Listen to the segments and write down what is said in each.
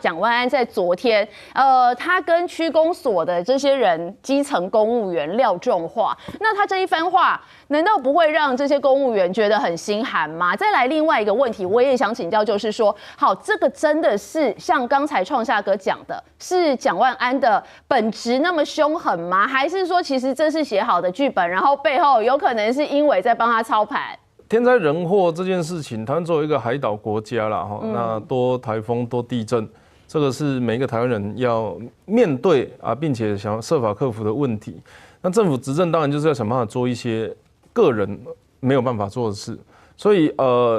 蒋万安在昨天，他跟区公所的这些人，基层公务员撂重话，那他这一番话，难道不会让这些公务员觉得很心寒吗？再来另外一个问题，我也想请教，就是说，好，这个真的是像刚才创夏哥讲的，是蒋万安的本质那么凶狠吗？还是说，其实这是写好的剧本，然后背后有可能是英伟在帮他操盘？天灾人祸这件事情，台湾作为一个海岛国家啦，那多台风多地震。这个是每一个台湾人要面对啊，并且想要设法克服的问题。那政府执政当然就是要想办法做一些个人没有办法做的事。所以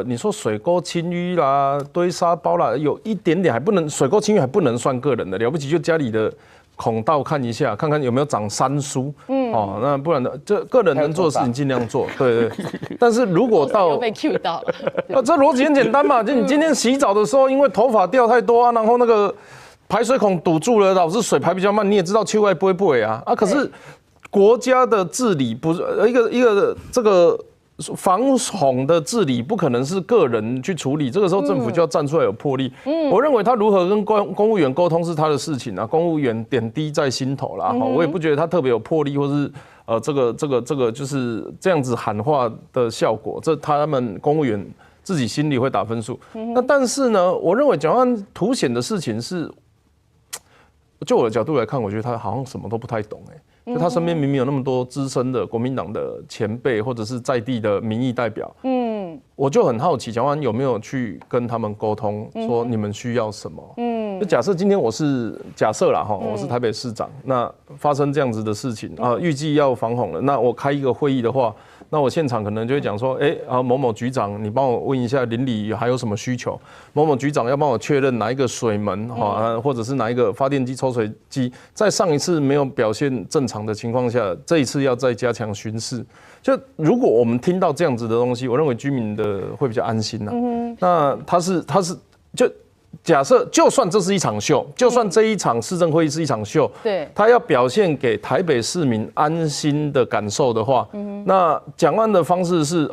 你说水沟清淤啦、堆沙包啦，有一点点还不能，水沟清淤还不能算个人的，了不起就家里的孔道看一下，看看有没有长山苏。哦，那不然的，这个人能做的事情尽量做，对对。但是如果到被 Q 到了，这逻辑很简单嘛，就你今天洗澡的时候，因为头发掉太多啊，然后那个排水孔堵住了，导致水排比较慢，你也知道秋外不会不啊啊，可是国家的治理不是一个这个。防洪的治理不可能是个人去处理，这个时候政府就要站出来有魄力。我认为他如何跟公务员沟通是他的事情啊，公务员点滴在心头啦。我也不觉得他特别有魄力，或是这个就是这样子喊话的效果，这他们公务员自己心里会打分数。那但是呢，我认为蒋万安凸显的事情是，就我的角度来看，我觉得他好像什么都不太懂就他身边明明有那么多资深的国民党的前辈，或者是在地的民意代表，我就很好奇蒋万安有没有去跟他们沟通，说你们需要什么？就假设今天我是假设啦我是台北市长，那发生这样子的事情啊，预计要防洪了，那我开一个会议的话，那我现场可能就会讲说，某某局长，你帮我问一下邻里还有什么需求？某某局长要帮我确认哪一个水门或者是哪一个发电机抽水机，在上一次没有表现正常的情况下，这一次要再加强巡视。就如果我们听到这样子的东西，我认为居民的会比较安心那他是就。假设就算这是一场秀，就算这一场市政会议是一场秀，对，他要表现给台北市民安心的感受的话，那蒋万安的方式是，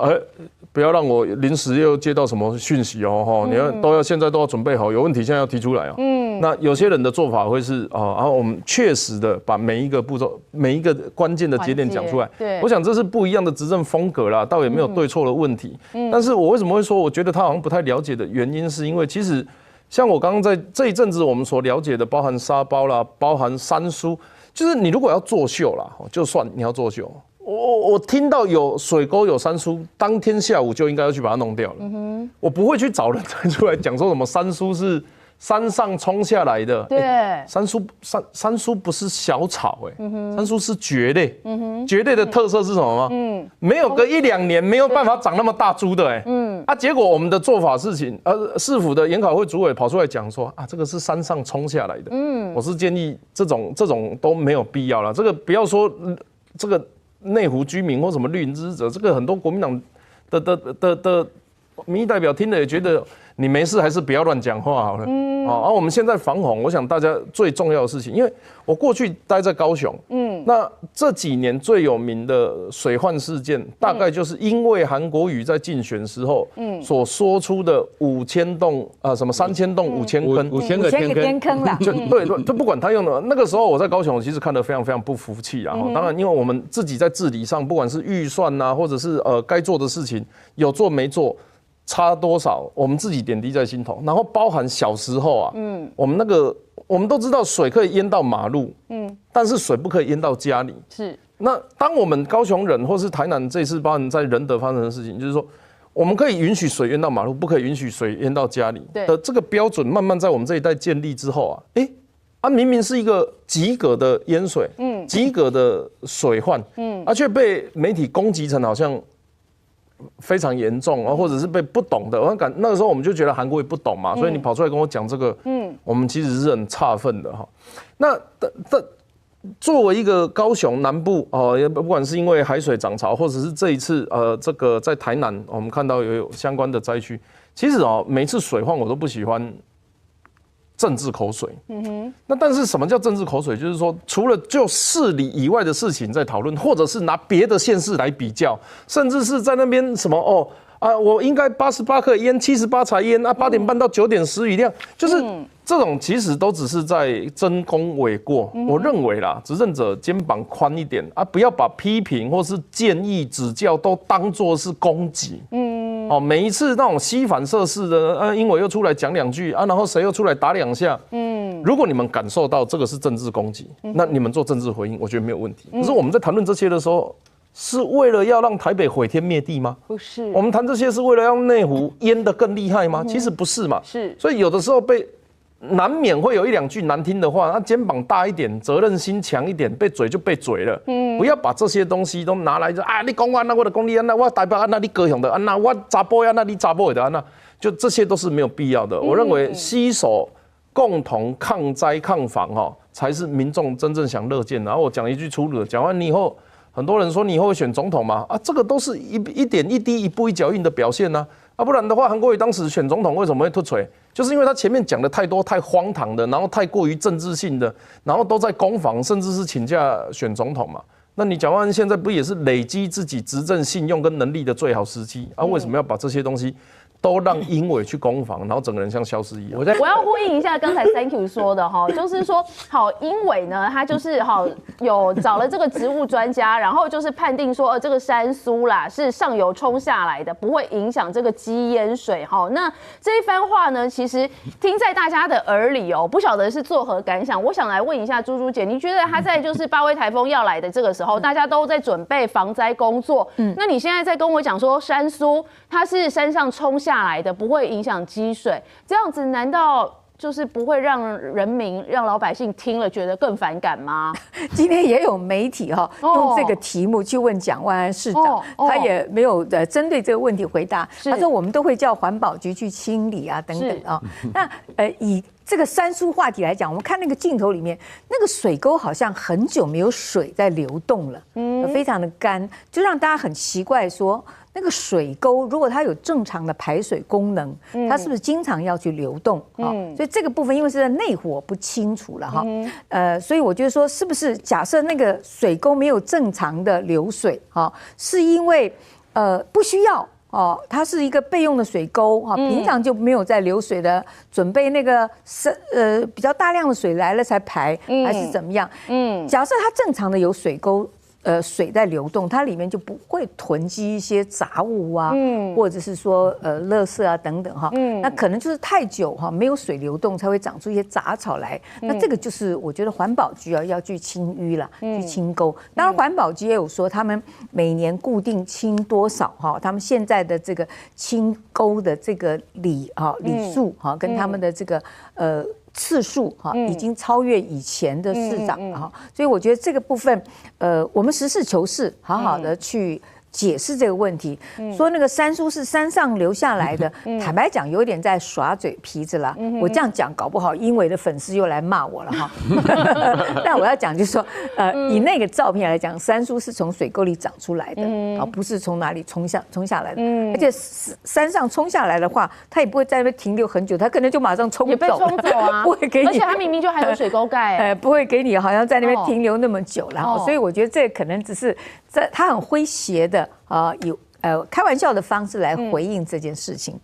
不要让我临时又接到什么讯息你要现在都要准备好，有问题现在要提出来那有些人的做法会是然后我们确实的把每一个步骤、每一个关键的节点讲出来。对，我想这是不一样的执政风格啦，倒也没有对错的问题。但是我为什么会说，我觉得他好像不太了解的原因，是因为其实。像我刚刚在这一阵子我们所了解的，包含沙包啦，包含山苏，就是你如果要作秀啦，就算你要作秀，我听到有水沟有山苏，当天下午就应该要去把它弄掉了。我不会去找人站出来讲说什么山苏是山上冲下来的。对，山苏不是小草山苏是蕨类。蕨类的特色是什么吗？没有个1-2年没有办法长那么大株的结果我们的做法事情，市府的研考会主委跑出来讲说这个是山上冲下来的。我是建议这种都没有必要了。这个不要说这个内湖居民或什么绿营支持者，这个很多国民党的民意代表听了也觉得你没事还是不要乱讲话好了。我们现在防洪，我想大家最重要的事情，因为我过去待在高雄，那这几年最有名的水患事件，大概就是因为韩国瑜在竞选时候，所说出的5000栋什么3000栋5000坑，5000个天坑啦，就不管他用的，那个时候我在高雄，我其实看得非常非常不服气啦。当然，因为我们自己在治理上，不管是预算或者是该做的事情有做没做。差多少，我们自己点滴在心头。然后包含小时候我们都知道水可以淹到马路，但是水不可以淹到家里。是。那当我们高雄人或是台南这次包含在仁德发生的事情，就是说，我们可以允许水淹到马路，不可以允许水淹到家里的这个标准，慢慢在我们这一代建立之后明明是一个及格的淹水，及格的水患，却被媒体攻击成好像。非常严重或者是被不懂的，那个时候我们就觉得韩国也不懂嘛，所以你跑出来跟我讲这个，我们其实是很诧愤的那作为一个高雄南部不管是因为海水涨潮，或者是这一次这个在台南我们看到有相关的灾区，其实每一次水患我都不喜欢。政治口水，那但是什么叫政治口水？就是说，除了就市里以外的事情在讨论，或者是拿别的县市来比较，甚至是在那边什么我应该88克腌，78才腌啊，8点半到9点10雨量，就是这种其实都只是在争功诿过。我认为啦，执政者肩膀宽一点啊，不要把批评或是建议指教都当作是攻击。每一次那种膝反射式的，英伟又出来讲2句啊，然后谁又出来打2下。如果你们感受到这个是政治攻击，那你们做政治回应，我觉得没有问题。可是我们在谈论这些的时候，是为了要让台北毁天灭地吗？不是，我们谈这些是为了让内湖淹得更厉害吗？其实不是嘛。是，所以有的时候难免会有1、2句难听的话，那肩膀大一点，责任心强一点，被嘴就被嘴了。不要把这些东西都拿来就你讲我那我的讲你那我台北那你高雄的那我查甫那你查甫的那，就这些都是没有必要的。我认为携手共同抗灾抗防才是民众真正想乐见的。然后我讲一句粗鲁的，讲完你以后。很多人说你以后会选总统吗？这个都是一点一滴、一步一脚印的表现呢。不然的话，韩国瑜当时选总统为什么会突锤？就是因为他前面讲的太多、太荒唐的，然后太过于政治性的，然后都在攻防，甚至是请假选总统嘛。那你蒋万安现在不也是累积自己执政信用跟能力的最好时机为什么要把这些东西都让英伟去攻防，然后整个人像消失一样？我要呼应一下刚才 Thank you 说的就是说，好，英伟呢，他就是有找了这个植物专家，然后就是判定说，这个山苏啦是上游冲下来的，不会影响这个基淹水那这一番话呢，其实听在大家的耳里不晓得是作何感想。我想来问一下朱朱姐，你觉得他在就是8威台风要来的这个时候，大家都在准备防灾工作，那你现在在跟我讲说山苏它是山上冲下来的，不会影响积水，这样子难道就是不会让人民、让老百姓听了觉得更反感吗？今天也有媒体用这个题目去问蒋万安市长，他也没有针对这个问题回答。他说我们都会叫环保局去清理等等那以这个山苏话题来讲，我们看那个镜头里面，那个水沟好像很久没有水在流动了，非常的干，就让大家很奇怪说。那个水沟，如果它有正常的排水功能，它是不是经常要去流动所以这个部分因为是在内湖，我不清楚了所以我觉得说，是不是假设那个水沟没有正常的流水是因为不需要它是一个备用的水沟平常就没有在流水的，准备那个比较大量的水来了才排，还是怎么样？假设它正常的有水沟。水在流动，它里面就不会囤积一些杂物或者是说垃圾等等那可能就是太久没有水流动，才会长出一些杂草来。那这个就是我觉得环保局要去清淤了，去清沟。当然环保局也有说，他们每年固定清多少他们现在的这个清沟的这个里数跟他们的这个次数已经超越以前的市长了所以我觉得这个部分我们实事求是，好好的去解释这个问题，说那个山苏是山上流下来的，坦白讲有点在耍嘴皮子啦。我这样讲搞不好英伟的粉丝又来骂我了但我要讲就是说以那个照片来讲，山苏是从水沟里长出来的不是从哪里冲下来的而且山上冲下来的话，它也不会在那边停留很久，它可能就马上冲走，也被冲走不会给你，而且它明明就还有水沟盖不会给你好像在那边停留那么久然后所以我觉得这可能只是它很诙谐的有开玩笑的方式来回应这件事情吧。